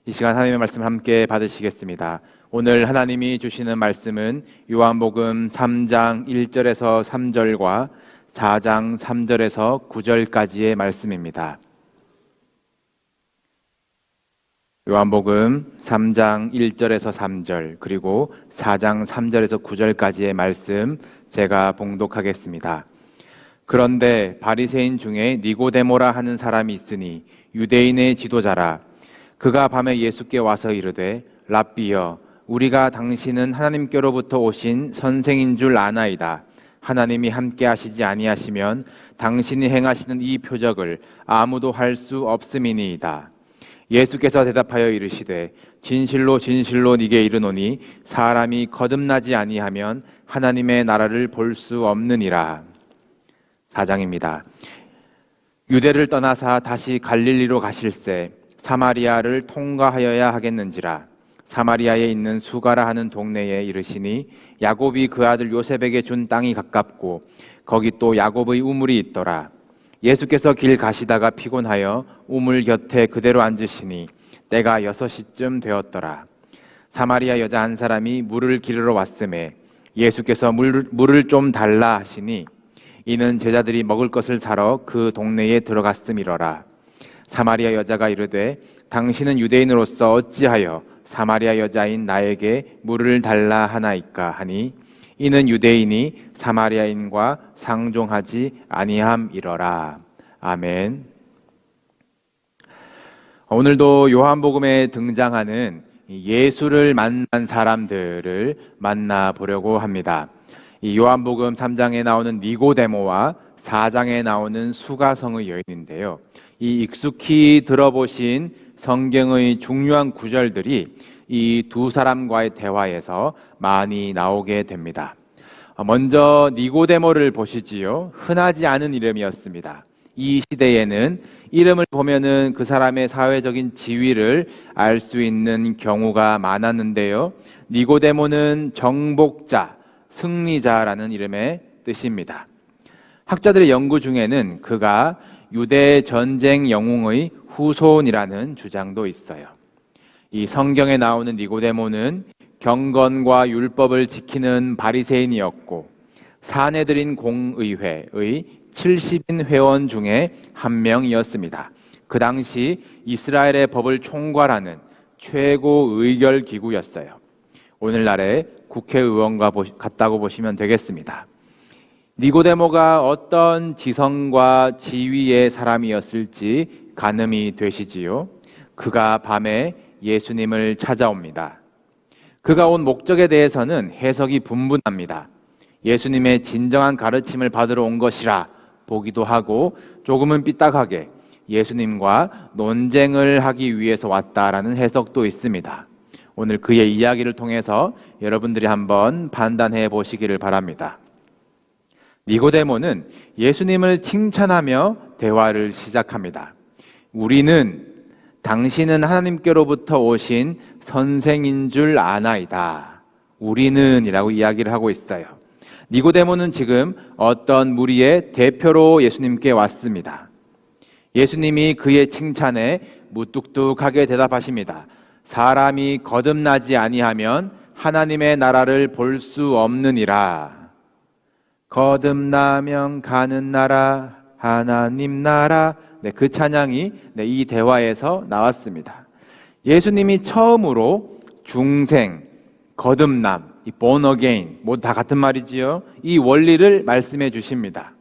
이 시간 하나님의 말씀을 함께 받으시겠습니다. 오늘 하나님이 주시는 말씀은 요한복음 3장 1절에서 3절과 4장 3절에서 9절까지의 말씀입니다. 요한복음 3장 1절에서 3절 그리고 4장 3절에서 9절까지의 말씀 제가 봉독하겠습니다. 그런데 바리새인 중에 니고데모라 하는 사람이 있으니 유대인의 지도자라. 그가 밤에 예수께 와서 이르되 랍비여 우리가 당신은 하나님께로부터 오신 선생인 줄 아나이다. 하나님이 함께 하시지 아니하시면 당신이 행하시는 이 표적을 아무도 할 수 없음이니이다. 예수께서 대답하여 이르시되 진실로 진실로 네게 이르노니 사람이 거듭나지 아니하면 하나님의 나라를 볼 수 없느니라. 4장입니다. 유대를 떠나사 다시 갈릴리로 가실새 사마리아를 통과하여야 하겠는지라. 사마리아에 있는 수가라 하는 동네에 이르시니 야곱이 그 아들 요셉에게 준 땅이 가깝고 거기 또 야곱의 우물이 있더라. 예수께서 길 가시다가 피곤하여 우물 곁에 그대로 앉으시니 때가 6시쯤 되었더라. 사마리아 여자 한 사람이 물을 기르러 왔음에 예수께서 물을 좀 달라 하시니 이는 제자들이 먹을 것을 사러 그 동네에 들어갔음이러라. 사마리아 여자가 이르되 당신은 유대인으로서 어찌하여 사마리아 여자인 나에게 물을 달라 하나이까 하니 이는 유대인이 사마리아인과 상종하지 아니함이러라. 아멘. 오늘도 요한복음에 등장하는 예수를 만난 사람들을 만나보려고 합니다. 이 요한복음 3장에 나오는 니고데모와 4장에 나오는 수가성의 여인인데요. 이 익숙히 들어보신 성경의 중요한 구절들이 이 두 사람과의 대화에서 많이 나오게 됩니다. 먼저 니고데모를 보시지요. 흔하지 않은 이름이었습니다. 이 시대에는 이름을 보면은 그 사람의 사회적인 지위를 알 수 있는 경우가 많았는데요. 니고데모는 정복자, 승리자라는 이름의 뜻입니다. 학자들의 연구 중에는 그가 유대 전쟁 영웅의 후손이라는 주장도 있어요. 이 성경에 나오는 니고데모는 경건과 율법을 지키는 바리새인이었고 사내들인 공의회의 70인 회원 중에 한 명이었습니다. 그 당시 이스라엘의 법을 총괄하는 최고 의결 기구였어요. 오늘날의 국회의원과 같다고 보시면 되겠습니다. 니고데모가 어떤 지성과 지위의 사람이었을지 가늠이 되시지요. 그가 밤에 예수님을 찾아옵니다. 그가 온 목적에 대해서는 해석이 분분합니다. 예수님의 진정한 가르침을 받으러 온 것이라 보기도 하고 조금은 삐딱하게 예수님과 논쟁을 하기 위해서 왔다라는 해석도 있습니다. 오늘 그의 이야기를 통해서 여러분들이 한번 판단해 보시기를 바랍니다. 니고데모는 예수님을 칭찬하며 대화를 시작합니다. 우리는 당신은 하나님께로부터 오신 선생인 줄 아나이다. 우리는 이라고 이야기를 하고 있어요. 니고데모는 지금 어떤 무리의 대표로 예수님께 왔습니다. 예수님이 그의 칭찬에 무뚝뚝하게 대답하십니다. 사람이 거듭나지 아니하면 하나님의 나라를 볼 수 없느니라. 거듭나면 가는 나라 하나님 나라. 그 찬양이 이 대화에서 나왔습니다. 예수님이 처음으로 중생, 거듭남, born again 모두 다 같은 말이지요. 이 원리를 말씀해 주십니다.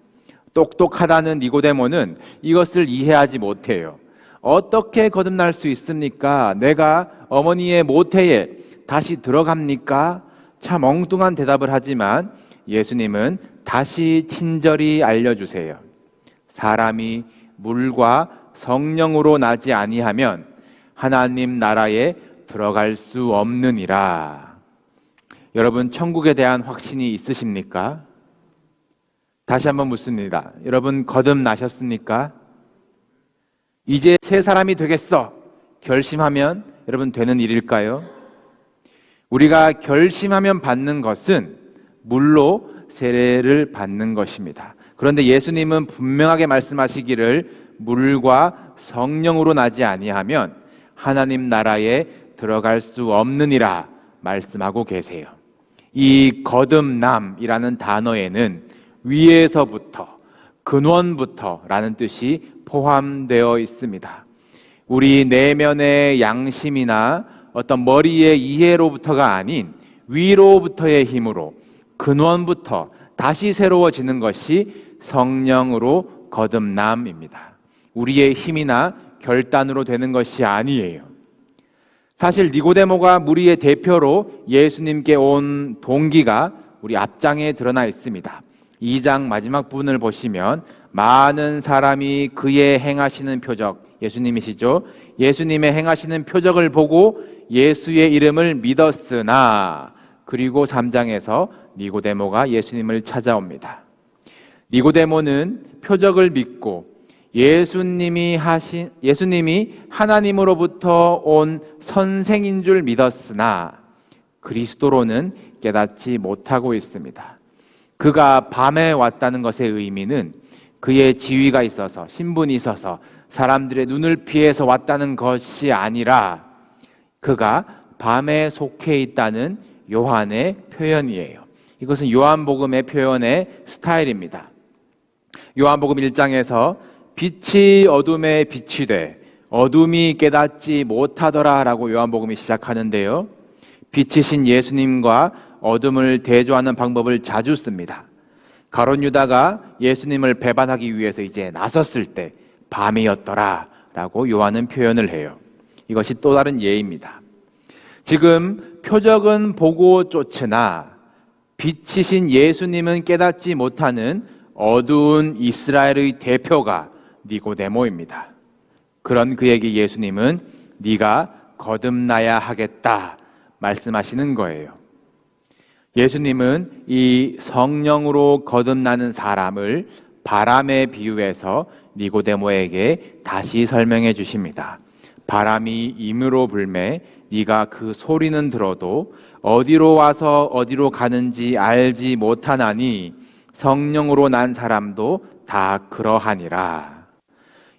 똑똑하다는 니고데모는 이것을 이해하지 못해요. 어떻게 거듭날 수 있습니까? 내가 어머니의 모태에 다시 들어갑니까? 참 엉뚱한 대답을 하지만 예수님은 다시 친절히 알려주세요. 사람이 물과 성령으로 나지 아니하면 하나님 나라에 들어갈 수 없느니라. 여러분, 천국에 대한 확신이 있으십니까? 다시 한번 묻습니다. 여러분, 거듭나셨습니까? 이제 새 사람이 되겠어 결심하면 여러분 되는 일일까요? 우리가 결심하면 받는 것은 물로 세례를 받는 것입니다. 그런데 예수님은 분명하게 말씀하시기를 물과 성령으로 나지 아니하면 하나님 나라에 들어갈 수 없느니라 말씀하고 계세요. 이 거듭남이라는 단어에는 위에서부터, 근원부터라는 뜻이 포함되어 있습니다. 우리 내면의 양심이나 어떤 머리의 이해로부터가 아닌 위로부터의 힘으로, 근원부터 다시 새로워지는 것이 성령으로 거듭남입니다. 우리의 힘이나 결단으로 되는 것이 아니에요. 사실 니고데모가 무리의 대표로 예수님께 온 동기가 우리 앞장에 드러나 있습니다. 2장 마지막 부분을 보시면 많은 사람이 그의 행하시는 표적, 예수님이시죠? 예수님의 행하시는 표적을 보고 예수의 이름을 믿었으나, 그리고 3장에서 니고데모가 예수님을 찾아옵니다. 니고데모는 표적을 믿고 예수님이 하나님으로부터 온 선생인 줄 믿었으나 그리스도로는 깨닫지 못하고 있습니다. 그가 밤에 왔다는 것의 의미는 그의 지위가 있어서, 신분이 있어서 사람들의 눈을 피해서 왔다는 것이 아니라 그가 밤에 속해 있다는 요한의 표현이에요. 이것은 요한복음의 표현의 스타일입니다. 요한복음 1장에서 빛이 어둠에 빛이 돼 어둠이 깨닫지 못하더라 라고 요한복음이 시작하는데요, 빛이신 예수님과 어둠을 대조하는 방법을 자주 씁니다. 가룟 유다가 예수님을 배반하기 위해서 이제 나섰을 때 밤이었더라 라고 요한은 표현을 해요. 이것이 또 다른 예입니다. 지금 표적은 보고 쫓으나 빛이신 예수님은 깨닫지 못하는 어두운 이스라엘의 대표가 니고데모입니다. 그런 그에게 예수님은 네가 거듭나야 하겠다 말씀하시는 거예요. 예수님은 이 성령으로 거듭나는 사람을 바람에 비유해서 니고데모에게 다시 설명해 주십니다. 바람이 임으로 불매 네가 그 소리는 들어도 어디로 와서 어디로 가는지 알지 못하나니 성령으로 난 사람도 다 그러하니라.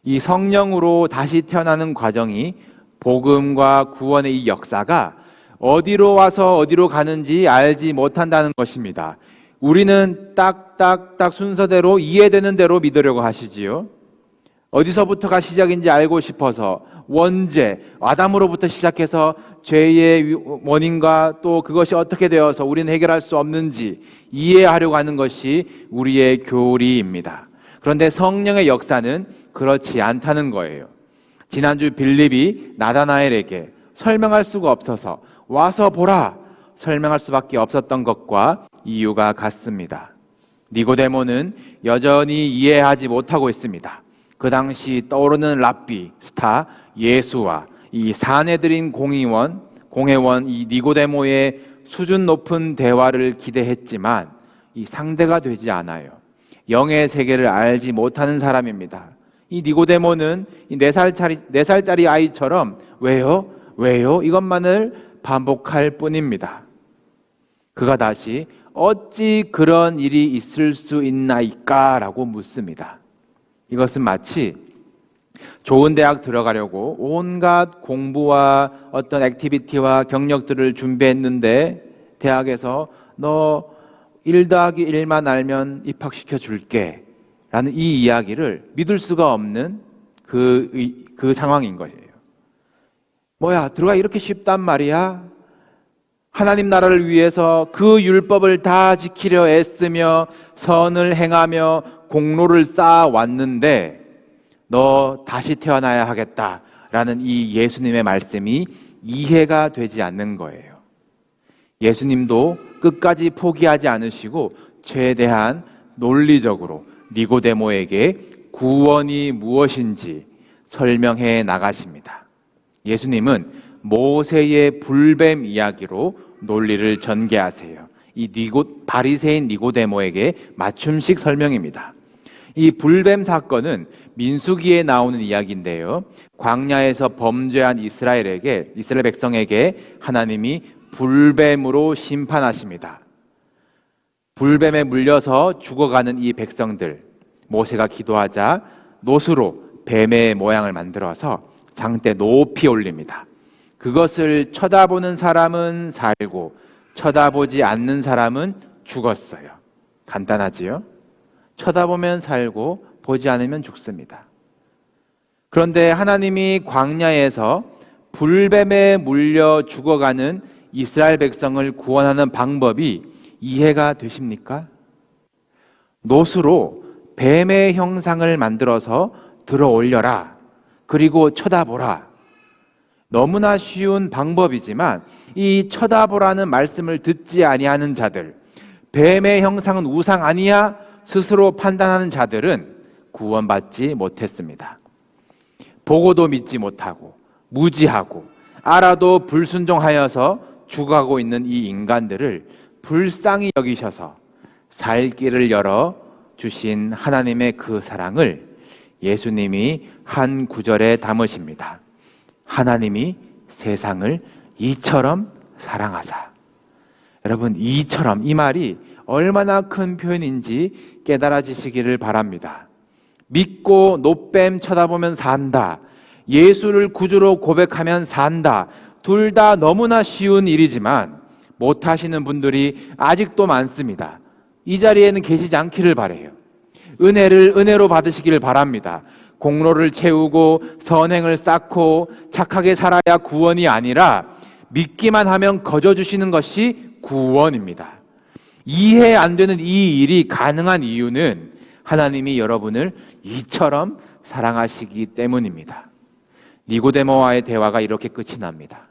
이 성령으로 다시 태어나는 과정이, 복음과 구원의 이 역사가 어디로 와서 어디로 가는지 알지 못한다는 것입니다. 우리는 딱딱딱 순서대로 이해되는 대로 믿으려고 하시지요. 어디서부터가 시작인지 알고 싶어서 원죄, 아담으로부터 시작해서 죄의 원인과 또 그것이 어떻게 되어서 우리는 해결할 수 없는지 이해하려고 하는 것이 우리의 교리입니다. 그런데 성령의 역사는 그렇지 않다는 거예요. 지난주 빌립이 나다나엘에게 설명할 수가 없어서 와서 보라 설명할 수밖에 없었던 것과 이유가 같습니다. 니고데모는 여전히 이해하지 못하고 있습니다. 그 당시 떠오르는 랍비, 스타 예수와 이 사내들인 공회원 이 니고데모의 수준 높은 대화를 기대했지만 이 상대가 되지 않아요. 영의 세계를 알지 못하는 사람입니다. 이 니고데모는 이 4살짜리 아이처럼 왜요? 이것만을 반복할 뿐입니다. 그가 다시 어찌 그런 일이 있을 수 있나이까? 라고 묻습니다. 이것은 마치 좋은 대학 들어가려고 온갖 공부와 어떤 액티비티와 경력들을 준비했는데 대학에서 너 1 더하기 1만 알면 입학시켜 줄게 라는 이 이야기를 믿을 수가 없는 그 상황인 거예요. 뭐야, 들어가 이렇게 쉽단 말이야? 하나님 나라를 위해서 그 율법을 다 지키려 애쓰며 선을 행하며 공로를 쌓아왔는데 너 다시 태어나야 하겠다라는 이 예수님의 말씀이 이해가 되지 않는 거예요. 예수님도 끝까지 포기하지 않으시고 최대한 논리적으로 니고데모에게 구원이 무엇인지 설명해 나가십니다. 예수님은 모세의 불뱀 이야기로 논리를 전개하세요. 이 바리새인 니고데모에게 맞춤식 설명입니다. 이 불뱀 사건은 민수기에 나오는 이야기인데요. 광야에서 범죄한 이스라엘 백성에게 하나님이 불뱀으로 심판하십니다. 불뱀에 물려서 죽어가는 이 백성들, 모세가 기도하자 노수로 뱀의 모양을 만들어서 장대 높이 올립니다. 그것을 쳐다보는 사람은 살고 쳐다보지 않는 사람은 죽었어요. 간단하지요? 쳐다보면 살고 보지 않으면 죽습니다. 그런데 하나님이 광야에서 불뱀에 물려 죽어가는 이스라엘 백성을 구원하는 방법이 이해가 되십니까? 놋으로 뱀의 형상을 만들어서 들어 올려라. 그리고 쳐다보라. 너무나 쉬운 방법이지만 이 쳐다보라는 말씀을 듣지 아니하는 자들, 뱀의 형상은 우상 아니야? 스스로 판단하는 자들은 구원받지 못했습니다. 보고도 믿지 못하고 무지하고 알아도 불순종하여서 죽어가고 있는 이 인간들을 불쌍히 여기셔서 살 길을 열어 주신 하나님의 그 사랑을 예수님이 한 구절에 담으십니다. 하나님이 세상을 이처럼 사랑하사. 여러분, 이처럼, 이 말이 얼마나 큰 표현인지 깨달아지시기를 바랍니다. 믿고 놋뱀 쳐다보면 산다. 예수를 구주로 고백하면 산다. 둘 다 너무나 쉬운 일이지만 못하시는 분들이 아직도 많습니다. 이 자리에는 계시지 않기를 바라요. 은혜를 은혜로 받으시기를 바랍니다. 공로를 채우고 선행을 쌓고 착하게 살아야 구원이 아니라 믿기만 하면 거저 주시는 것이 구원입니다. 이해 안 되는 이 일이 가능한 이유는 하나님이 여러분을 이처럼 사랑하시기 때문입니다. 니고데모와의 대화가 이렇게 끝이 납니다.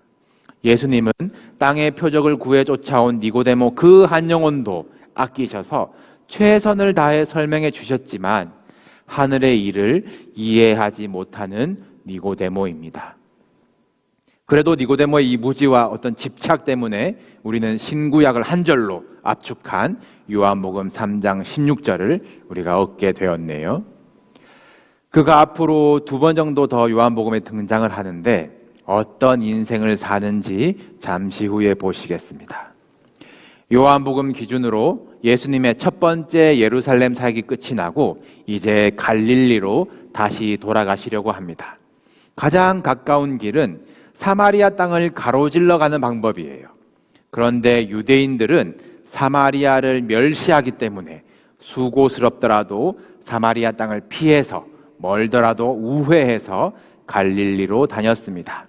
예수님은 땅의 표적을 구해 쫓아온 니고데모 그 한 영혼도 아끼셔서 최선을 다해 설명해 주셨지만 하늘의 일을 이해하지 못하는 니고데모입니다. 그래도 니고데모의 이 무지와 어떤 집착 때문에 우리는 신구약을 한 절로 압축한 요한복음 3장 16절을 우리가 얻게 되었네요. 그가 앞으로 2번 정도 더 요한복음에 등장을 하는데 어떤 인생을 사는지 잠시 후에 보시겠습니다. 요한복음 기준으로 예수님의 첫 번째 예루살렘 사역이 끝이 나고 이제 갈릴리로 다시 돌아가시려고 합니다. 가장 가까운 길은 사마리아 땅을 가로질러 가는 방법이에요. 그런데 유대인들은 사마리아를 멸시하기 때문에 수고스럽더라도 사마리아 땅을 피해서 멀더라도 우회해서 갈릴리로 다녔습니다.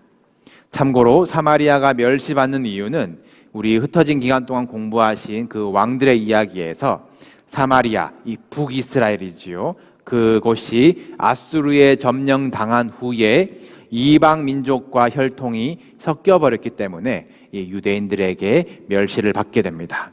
참고로 사마리아가 멸시받는 이유는 우리 흩어진 기간 동안 공부하신 그 왕들의 이야기에서 사마리아, 이 북이스라엘이지요. 그곳이 아수르에 점령당한 후에 이방 민족과 혈통이 섞여버렸기 때문에 이 유대인들에게 멸시를 받게 됩니다.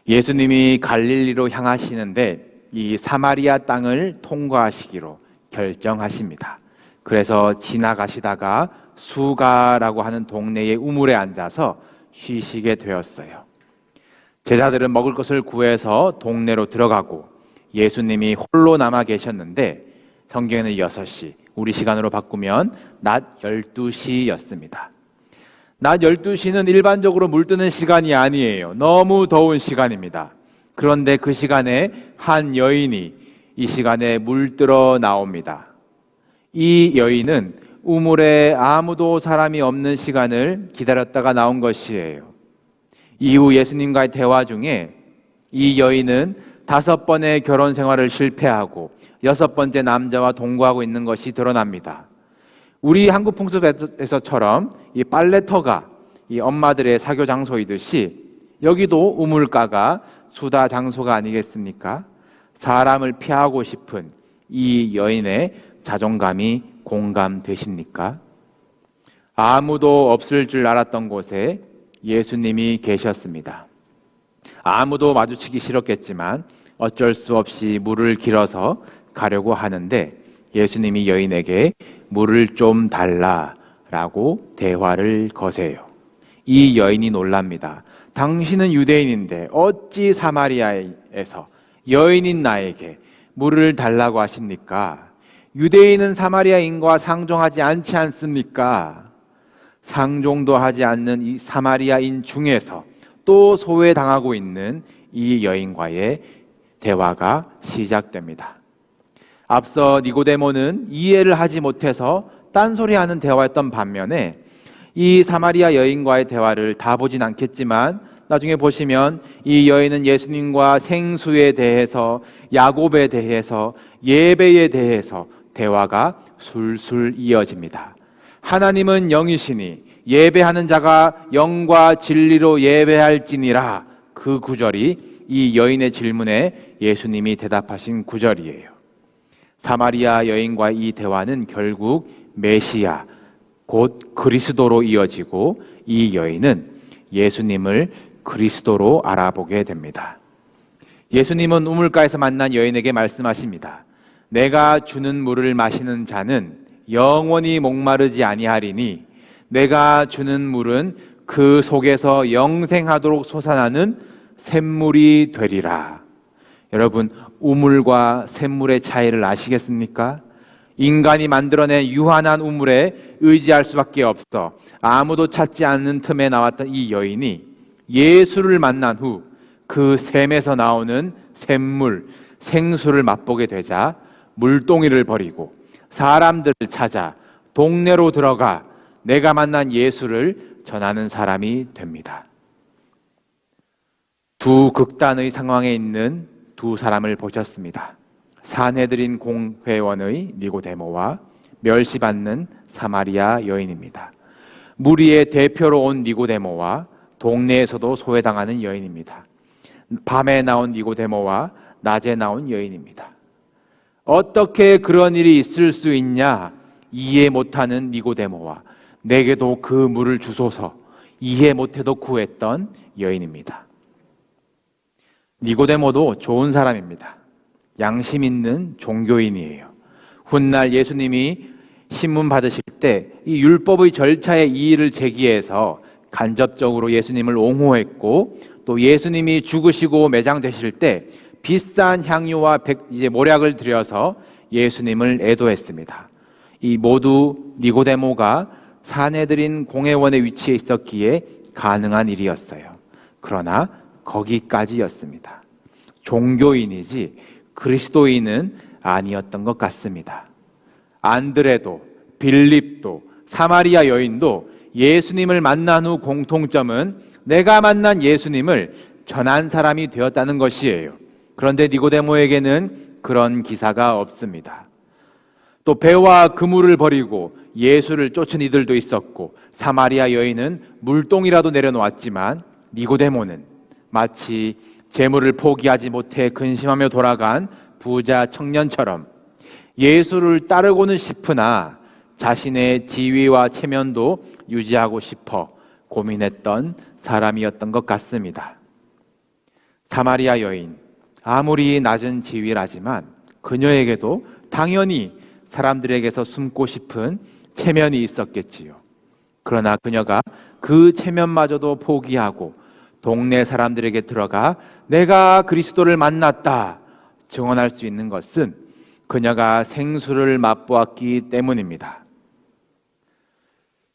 예수님이 갈릴리로 향하시는데 이 사마리아 땅을 통과하시기로 결정하십니다. 그래서 지나가시다가 수가라고 하는 동네의 우물에 앉아서 쉬시게 되었어요. 제자들은 먹을 것을 구해서 동네로 들어가고 예수님이 홀로 남아 계셨는데 성경에는 6시, 우리 시간으로 바꾸면 낮 12시였습니다. 낮 12시는 일반적으로 물 뜨는 시간이 아니에요. 너무 더운 시간입니다. 그런데 그 시간에 한 여인이 이 시간에 물 뜨러 나옵니다. 이 여인은 우물에 아무도 사람이 없는 시간을 기다렸다가 나온 것이에요. 이후 예수님과의 대화 중에 이 여인은 5번의 결혼 생활을 실패하고 6번째 남자와 동거하고 있는 것이 드러납니다. 우리 한국 풍습에서처럼 이 빨래터가 이 엄마들의 사교 장소이듯이 여기도 우물가가 수다 장소가 아니겠습니까? 사람을 피하고 싶은 이 여인의 자존감이 공감되십니까? 아무도 없을 줄 알았던 곳에 예수님이 계셨습니다. 아무도 마주치기 싫었겠지만 어쩔 수 없이 물을 길어서 가려고 하는데 예수님이 여인에게 물을 좀 달라라고 대화를 거세요. 이 여인이 놀랍니다. 당신은 유대인인데 어찌 사마리아에서 여인인 나에게 물을 달라고 하십니까? 유대인은 사마리아인과 상종하지 않지 않습니까? 상종도 하지 않는 이 사마리아인 중에서 또 소외당하고 있는 이 여인과의 대화가 시작됩니다. 앞서 니고데모는 이해를 하지 못해서 딴소리하는 대화였던 반면에 이 사마리아 여인과의 대화를 다 보진 않겠지만 나중에 보시면 이 여인은 예수님과 생수에 대해서, 야곱에 대해서, 예배에 대해서 대화가 술술 이어집니다. 하나님은 영이시니 예배하는 자가 영과 진리로 예배할지니라, 그 구절이 이 여인의 질문에 예수님이 대답하신 구절이에요. 사마리아 여인과 이 대화는 결국 메시아, 곧 그리스도로 이어지고 이 여인은 예수님을 그리스도로 알아보게 됩니다. 예수님은 우물가에서 만난 여인에게 말씀하십니다. 내가 주는 물을 마시는 자는 영원히 목마르지 아니하리니 내가 주는 물은 그 속에서 영생하도록 솟아나는 샘물이 되리라. 여러분, 우물과 샘물의 차이를 아시겠습니까? 인간이 만들어낸 유한한 우물에 의지할 수밖에 없어 아무도 찾지 않는 틈에 나왔던 이 여인이 예수를 만난 후 그 샘에서 나오는 샘물, 생수를 맛보게 되자 물동이를 버리고 사람들을 찾아 동네로 들어가 내가 만난 예수를 전하는 사람이 됩니다. 두 극단의 상황에 있는 두 사람을 보셨습니다. 산헤드린 공회원의 니고데모와 멸시받는 사마리아 여인입니다. 무리의 대표로 온 니고데모와 동네에서도 소외당하는 여인입니다. 밤에 나온 니고데모와 낮에 나온 여인입니다. 어떻게 그런 일이 있을 수 있냐 이해 못하는 니고데모와 내게도 그 물을 주소서 이해 못해도 구했던 여인입니다. 니고데모도 좋은 사람입니다. 양심 있는 종교인이에요. 훗날 예수님이 신문 받으실 때 이 율법의 절차에 이의를 제기해서 간접적으로 예수님을 옹호했고 또 예수님이 죽으시고 매장되실 때 비싼 향유와 모략을 들여서 예수님을 애도했습니다. 이 모두 니고데모가 산헤드린 공회원의 위치에 있었기에 가능한 일이었어요. 그러나 거기까지였습니다. 종교인이지 그리스도인은 아니었던 것 같습니다. 안드레도, 빌립도, 사마리아 여인도 예수님을 만난 후 공통점은 내가 만난 예수님을 전한 사람이 되었다는 것이에요. 그런데 니고데모에게는 그런 기사가 없습니다. 또 배와 그물을 버리고 예수를 쫓은 이들도 있었고 사마리아 여인은 물동이라도 내려놓았지만 니고데모는 마치 재물을 포기하지 못해 근심하며 돌아간 부자 청년처럼 예수를 따르고는 싶으나 자신의 지위와 체면도 유지하고 싶어 고민했던 사람이었던 것 같습니다. 사마리아 여인, 아무리 낮은 지위라지만 그녀에게도 당연히 사람들에게서 숨고 싶은 체면이 있었겠지요. 그러나 그녀가 그 체면마저도 포기하고 동네 사람들에게 들어가 내가 그리스도를 만났다 증언할 수 있는 것은 그녀가 생수를 맛보았기 때문입니다.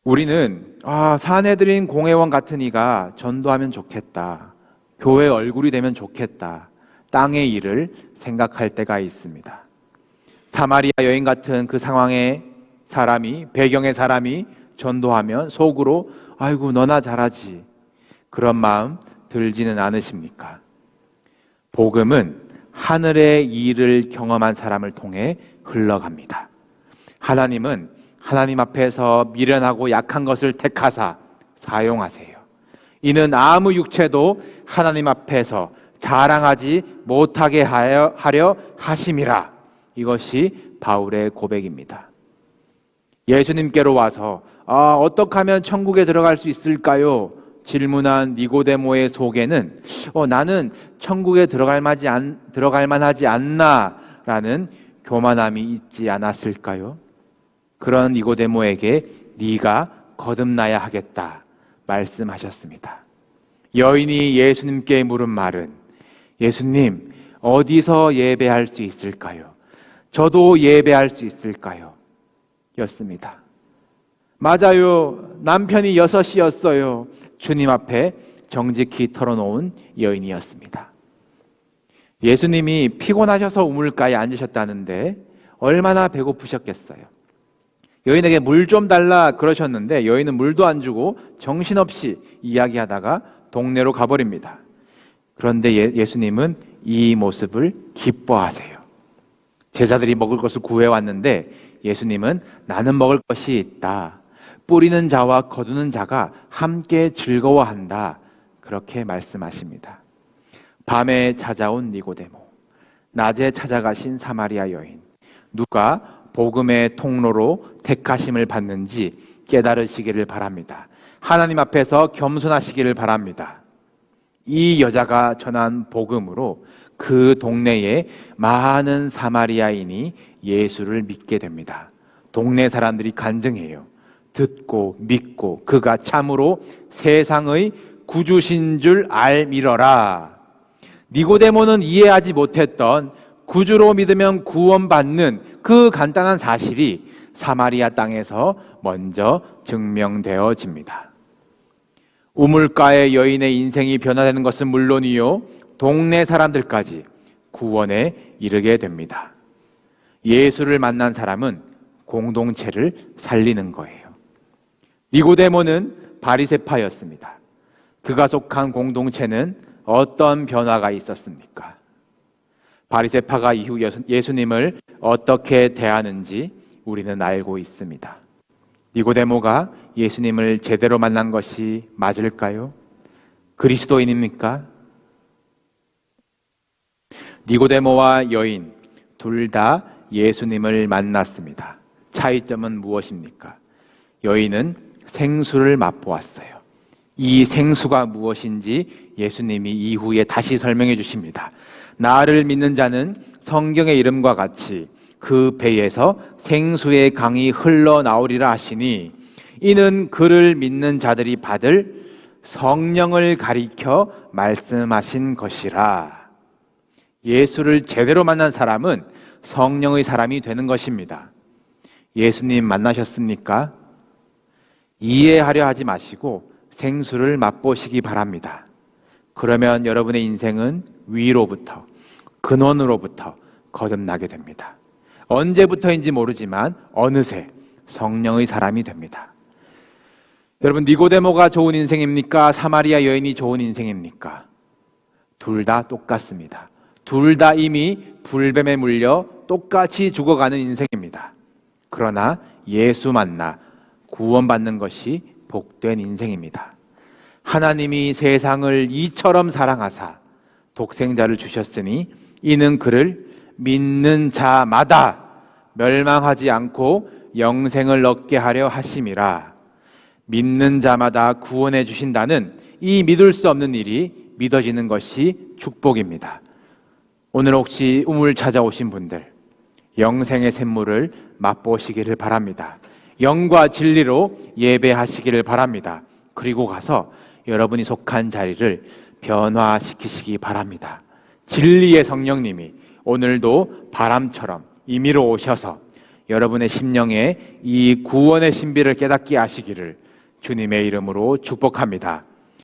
우리는 산헤드린 공회원 같은 이가 전도하면 좋겠다, 교회 얼굴이 되면 좋겠다, 땅의 일을 생각할 때가 있습니다. 사마리아 여인 같은 그 상황의 사람이, 배경의 사람이 전도하면 속으로 아이고 너나 잘하지, 그런 마음 들지는 않으십니까? 복음은 하늘의 일을 경험한 사람을 통해 흘러갑니다. 하나님은 하나님 앞에서 미련하고 약한 것을 택하사 사용하세요. 이는 아무 육체도 하나님 앞에서 자랑하지 못하게 하려 하심이라. 이것이 바울의 고백입니다. 예수님께로 와서 어떻게 하면 천국에 들어갈 수 있을까요? 질문한 니고데모의 속에는 나는 천국에 들어갈 만하지 않나라는 교만함이 있지 않았을까요? 그런 니고데모에게 네가 거듭나야 하겠다 말씀하셨습니다. 여인이 예수님께 물은 말은 예수님, 어디서 예배할 수 있을까요? 저도 예배할 수 있을까요? 였습니다. 맞아요. 남편이 6이었어요. 주님 앞에 정직히 털어놓은 여인이었습니다. 예수님이 피곤하셔서 우물가에 앉으셨다는데 얼마나 배고프셨겠어요. 여인에게 물 좀 달라 그러셨는데 여인은 물도 안 주고 정신없이 이야기하다가 동네로 가버립니다. 그런데 예수님은 이 모습을 기뻐하세요. 제자들이 먹을 것을 구해왔는데 예수님은 나는 먹을 것이 있다. 뿌리는 자와 거두는 자가 함께 즐거워한다. 그렇게 말씀하십니다. 밤에 찾아온 니고데모, 낮에 찾아가신 사마리아 여인, 누가 복음의 통로로 택하심을 받는지 깨달으시기를 바랍니다. 하나님 앞에서 겸손하시기를 바랍니다. 이 여자가 전한 복음으로 그 동네에 많은 사마리아인이 예수를 믿게 됩니다. 동네 사람들이 간증해요. 듣고 믿고 그가 참으로 세상의 구주신 줄 알미러라. 니고데모는 이해하지 못했던 구주로 믿으면 구원받는 그 간단한 사실이 사마리아 땅에서 먼저 증명되어집니다. 우물가의 여인의 인생이 변화되는 것은 물론이요, 동네 사람들까지 구원에 이르게 됩니다. 예수를 만난 사람은 공동체를 살리는 거예요. 니고데모는 바리새파였습니다. 그가 속한 공동체는 어떤 변화가 있었습니까? 바리새파가 이후 예수님을 어떻게 대하는지 우리는 알고 있습니다. 니고데모가 예수님을 제대로 만난 것이 맞을까요? 그리스도인입니까? 니고데모와 여인 둘 다 예수님을 만났습니다. 차이점은 무엇입니까? 여인은 생수를 맛보았어요. 이 생수가 무엇인지 예수님이 이후에 다시 설명해 주십니다. 나를 믿는 자는 성경의 이름과 같이 그 배에서 생수의 강이 흘러나오리라 하시니 이는 그를 믿는 자들이 받을 성령을 가리켜 말씀하신 것이라. 예수를 제대로 만난 사람은 성령의 사람이 되는 것입니다. 예수님 만나셨습니까? 이해하려 하지 마시고 생수를 맛보시기 바랍니다. 그러면 여러분의 인생은 위로부터, 근원으로부터 거듭나게 됩니다. 언제부터인지 모르지만 어느새 성령의 사람이 됩니다. 여러분, 니고데모가 좋은 인생입니까? 사마리아 여인이 좋은 인생입니까? 둘 다 똑같습니다. 둘 다 이미 불뱀에 물려 똑같이 죽어가는 인생입니다. 그러나 예수 만나 구원받는 것이 복된 인생입니다. 하나님이 세상을 이처럼 사랑하사 독생자를 주셨으니 이는 그를 믿는 자마다 멸망하지 않고 영생을 얻게 하려 하심이라. 믿는 자마다 구원해 주신다는 이 믿을 수 없는 일이 믿어지는 것이 축복입니다. 오늘 혹시 우물 찾아오신 분들, 영생의 샘물을 맛보시기를 바랍니다. 영과 진리로 예배하시기를 바랍니다. 그리고 가서 여러분이 속한 자리를 변화시키시기 바랍니다. 진리의 성령님이 오늘도 바람처럼 임의로 오셔서 여러분의 심령에 이 구원의 신비를 깨닫게 하시기를 주님의 이름으로 축복합니다.